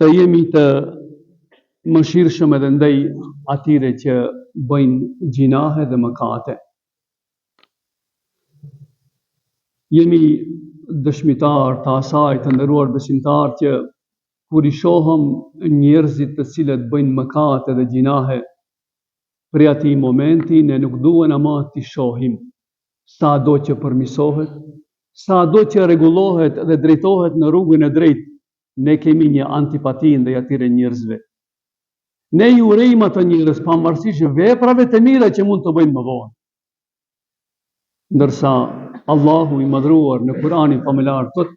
të jemi të mëshirshëm edhe ndaj atyre që bëjnë gjinahe dhe mëkate. Jemi dëshmitar të asaj të nderuar besimtar që kur i shohëm njerëzit të cilët bëjnë mëkate dhe gjinahe, për ati momenti ne nuk duhen ama t'i shohim, sa do që përmisohet, sa do që rregullohet dhe drejtohet në rrugën e drejtë, ne kemi një antipati ndaj atyre njerëzve. Ne i urejmë ato njerëz pavarësisht veprave të mira që mund të bëjnë më vonë. Ndërsa Allahu i madhruar në Kur'anin famëlar thotë: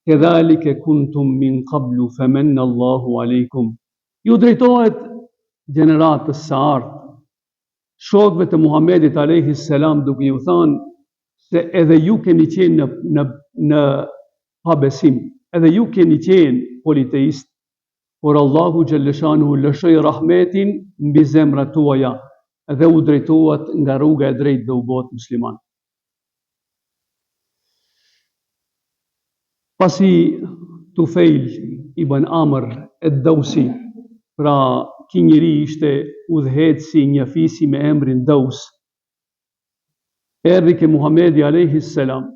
"Kedhalike kuntum min qablu famanna Allahu aleikum." Ju drejtohet gjeneratës së ardhë, shokëve të Muhamedit alayhi salam, duke ju thënë se edhe ju keni qenë në pabesim, edhe ju keni qenë politeist, por Allahu xhalleshanu lëshoi rahmetin mbi zemrat tuaja dhe u drejtuat nga rruga e drejtë dhe u bët musliman. Pasi Tufejl ibn Amr ad-Dawsi, pra ky njeri ishte udhëheqësi një fisi me emrin Daus, erdhi ke Muhamedi alayhi salam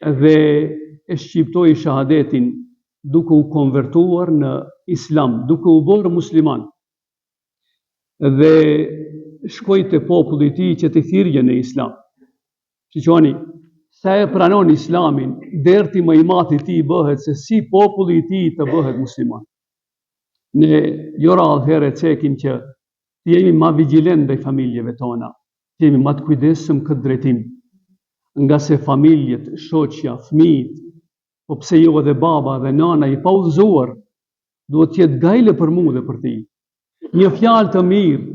dhe e shqiptoi shahadetin duke u konvertuar në Islam, duke u bërë musliman, dhe shkoi te populli i tij që t'i thirrje në Islam. Shiqoni, sa e pranon Islamin, derti më i madh i tij bëhet se si populli i tij të bëhet musliman. Ne jo radhë herë cekim që të jemi ma vigjilent ndaj familjeve tona, të jemi ma të kujdesshëm këtë drejtim, nga se familjet, shoqja, fëmijët, po pse jo edhe baba dhe nana i pa udhëzuar, duhet të jetë gajle për mua dhe për ti. Një fjalë të mirë,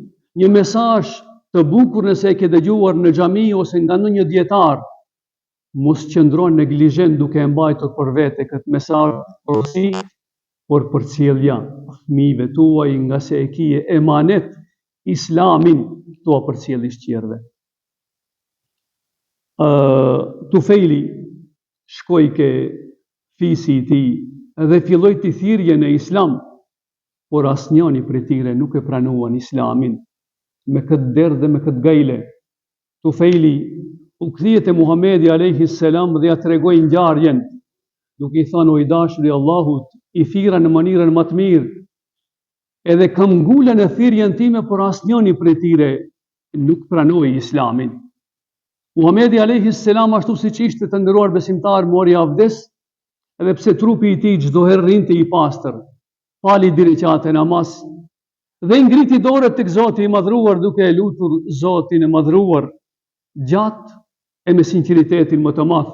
një mesazh të bukur nëse e ke dëgjuar në xhami ose nga ndonjë dietar, mos qëndron neglizhent duke e mbajtur për vete këtë mesazh porosi, por përcjellja fëmijëve tuaj, nga se e kije emanet Islamin tua përcjellish tjerëve. Tufejli shkoi ke fisi i tij dhe filloi të thirrje në Islam, por asnjëri prej tyre nuk e pranuan Islamin me këtë derdhë dhe me këtë gajle. Tufejli u kthye te Muhamedi alayhi salam dhe ja tregoi ngjarjen, duke i thënë: "O i dashuri i Allahut, i thira në mënyrën më të mirë, edhe kam ngulën e thirrjen time, por asnjëri prej tyre nuk pranoi Islamin." Muhamedi alayhi salam, ashtu siç ishte të nderuar besimtar, mori avdes, edhe pse trupi i tij çdo herë rrinte i pastër, fali 2 rekate namaz dhe ngriti dorët tek Zoti i madhruar duke e lutur Zotin e madhruar gjatë e me sinqeritetin më të madh.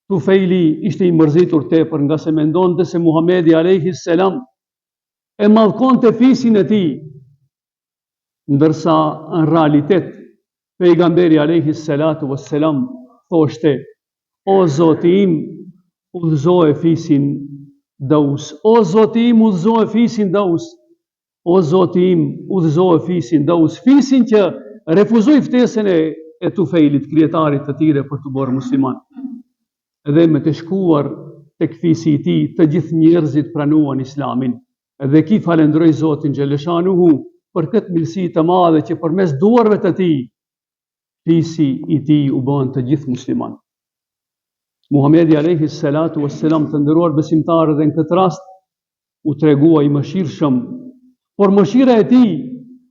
Tufejli ishte i mërzitur tepër, nga se mendonte se Muhamedi alayhi salam e mallkonte fisin e tij, ndërsa në realitet pejgamberi alayhi salatu wassalam thoshte: "O Zoti im, udhëzoje fisin Daus, o Zoti im, udhëzoje fisin Daus, o Zoti im, udhëzoje fisin Daus", fisin që refuzoi ftesën e Tufejlit, krijetarit të tyre, për të bërë musliman. Dhe me të shkuar tek fisi i tij, të gjithë njerëzit pranuan Islamin. Dhe ki falendroi Zotin xhaleshanuhu për këtë mirësi të madhe që përmes duarve të tij, fisi i tij u bën të gjithë musliman. Muhamedi alayhi salatu wassalam, të nderuar besimtarë, dhe në këtë rast u tregua i mëshirshëm, por mëshira e tij,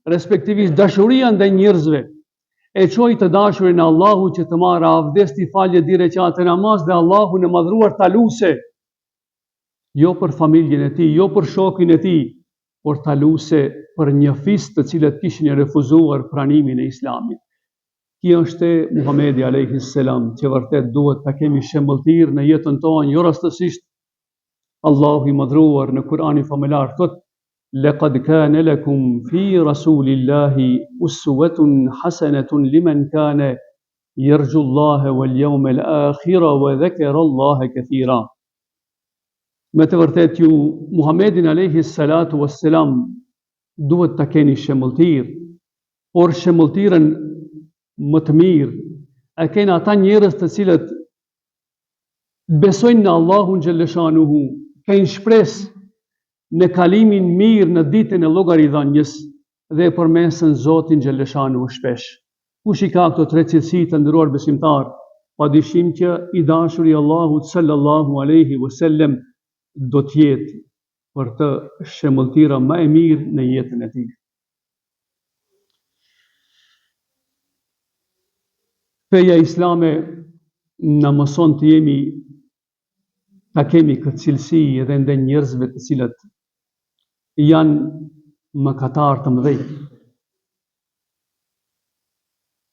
respektivisht dashuria ndaj njerëzve, e çoi të dashurin e Allahut që të marrë avdes, t'i falje 2 rekate namaz dhe Allahun e madhruar ta luse, jo për familjen e tij, jo për shokin e tij, por ta luse për një fis të cilët kishin refuzuar pranimin e Islamit. Kjo është Muhamedi alayhi salam, që vërtet duhet ta kemi shembulltir në jetën tonë, jo rastësisht. Allahu i madhruar në Kur'anin famëlar thotë: "Laqad kana lakum fi rasulillahi uswatun hasanatun liman kana yarju Allaha wal yawmal akhir wa dhakara Allaha kathira." Me të vërtet ju Muhammedin alayhi salatu wassalam duhet ta keni shembulltir, por shembulltirën më të mirë e kena ata njerëz të cilët besojnë në Allahun xhaleshanuhu, kanë shpresë në kalimin mirë në ditën e llogaridhënies dhe përmesën Zotin xhaleshanu shpesh. Kush i ka këto tre cilësi të nderuar besimtar, padyshim që i dashuri i Allahut sallallahu alaihi wasallam do të jetë për të shembulltira më e mirë në jetën e tij. Feja islame na mëson të ta kemi këtë cilësi edhe ndaj njerëzve të cilët janë mëkatar të mëdhenj.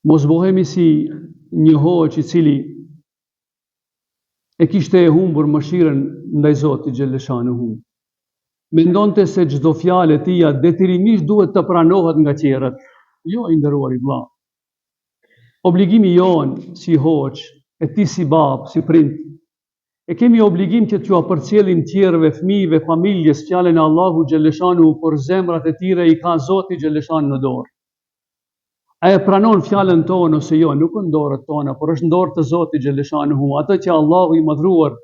Mos bëhemi si një hoxh i cili e kishte e humbur mëshirën ndaj Zotit xhaleshanuhu. Mendonte se çdo fjalë e tij detyrimisht duhet të pranohet nga tjerët. Jo, i nderuar i vëlla. Obligimi jonë si hoxh, e ti si bab, si prind, e kemi obligim që t'ju apërcjellim tjerëve, fëmijëve, familjes, fjalën e Allahu xhaleshanu, por zemrat e tyre i ka Zoti xhaleshanu në dorë. A e pranon fjalën tonë ose jo, nuk në dorët tona, por është në dorë të Zotit xhaleshanu. Atë që Allahu i madhruar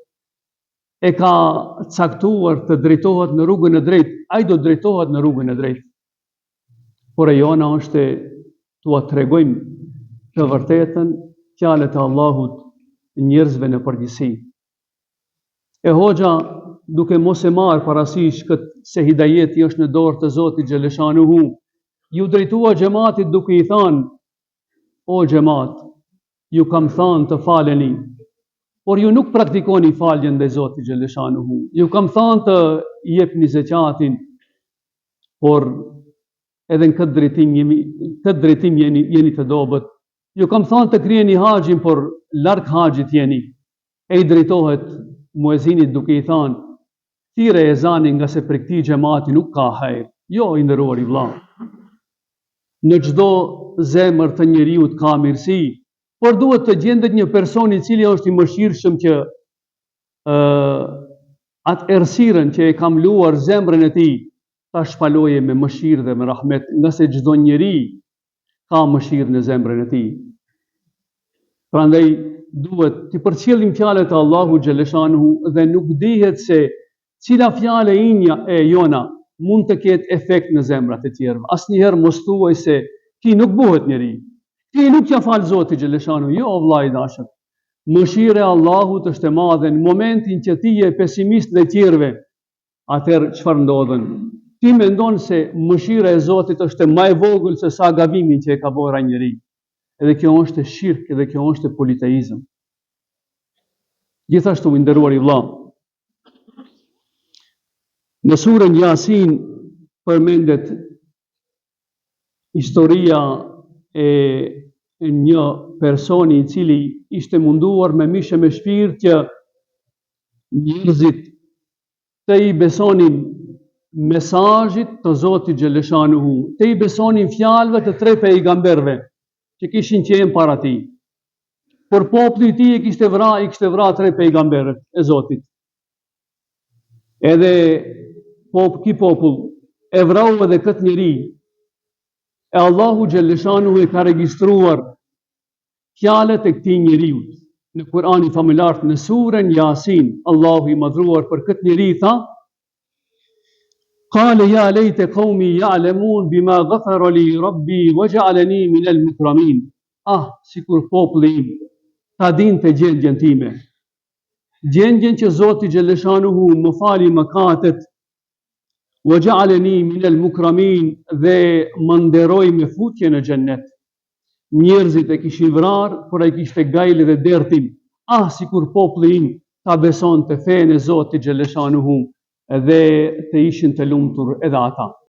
e ka caktuar të drejtohet në rrugën e drejtë, ai do drejtohet në rrugën e drejtë. Por e jona është t'ua tregojmë të vërtetën fjalët e Allahut njerëzve në përgjithësi. E hoxha, duke mos e marrë parasysh se hidajeti është në dorë të Zotit xhaleshanuhu, ju drejtua xhamatit duke i thënë: o xhamat, ju kam thënë të faleni, por ju nuk praktikoni faljen ndaj Zotit xhaleshanuhu. Ju kam thënë të jepni zakatin, por edhe në këtë drejtim jeni të dobët. Ju kam thënë të kryeni haxhin, por larg haxhit jeni. E i drejtohet muezinit duke i thënë: thirrë ezanin nga se për këtij xhamati nuk ka hajër. Jo, i nderuar i vëlla. Në çdo zemër të njeriu ka mirësi, por duhet të gjendet një person i cili është i mëshirshëm që atë errësirën që e ka mluar zemrën e tij ta shpaloje me mëshirë dhe me rahmet, nga se çdo njeri ka mëshirë në zemrën e tij. Prandaj duhet të përcjellim fjalët e Allahu xhaleshanuhu dhe nuk dihet se cila fjalë e jona mund të ketë efekt në zemrat e tjerëve. Asnjëherë mos thuaj se ti nuk bëhet njeri. Ti nuk ja fal Zotit xhaleshanuhu. Jo, vëllai i dashur. Mëshira e Allahut është e madhe. Në momentin që ti je pesimist ndaj tjerëve, atëherë çfarë ndodhen? Ti mendon se mëshira e Zotit është më e vogël se sa gabimin që e ka bërë ai njeri. Edhe kjo është shirk, edhe kjo është politeizëm. Gjithashtu, i nderuar i vëlla, në surën Yasin përmendet historia e një personi i cili ishte munduar me mishe me shpirt që njerëzit të i besonin mesazhit të Zotit xhaleshanuhu, të i besonin fjalëve të tre pejgamberëve që kishin qenë para tij. Por populli i tij i kishte vrarë tre pejgamberët e Zotit. Edhe ky popull e vrau edhe këtë njeri. E Allahu xhaleshanuhu e ka regjistruar fjalët e këtij njeriu. Në Kur'anin familjar në surën Yasin, Allahu i madhruar për këtë njeri tha: Qale ya lejte qaumi ya'lamun bima ghafara li rabbi waj'alani min al-mukramin. Sikur populli im ta dinte gjendjen time. Gjendjen që Zoti xhaleshanuhu më fali mëkatet, waj'alani min al-mukramin, dhe më nderoi me futje në xhennet. Njerëzit e kishin vrarë, por ai kishte gajle dhe dertim. Sikur populli im ta besonte fenë e Zotit xhaleshanuhu, dhe të ishin të lumtur edhe ata.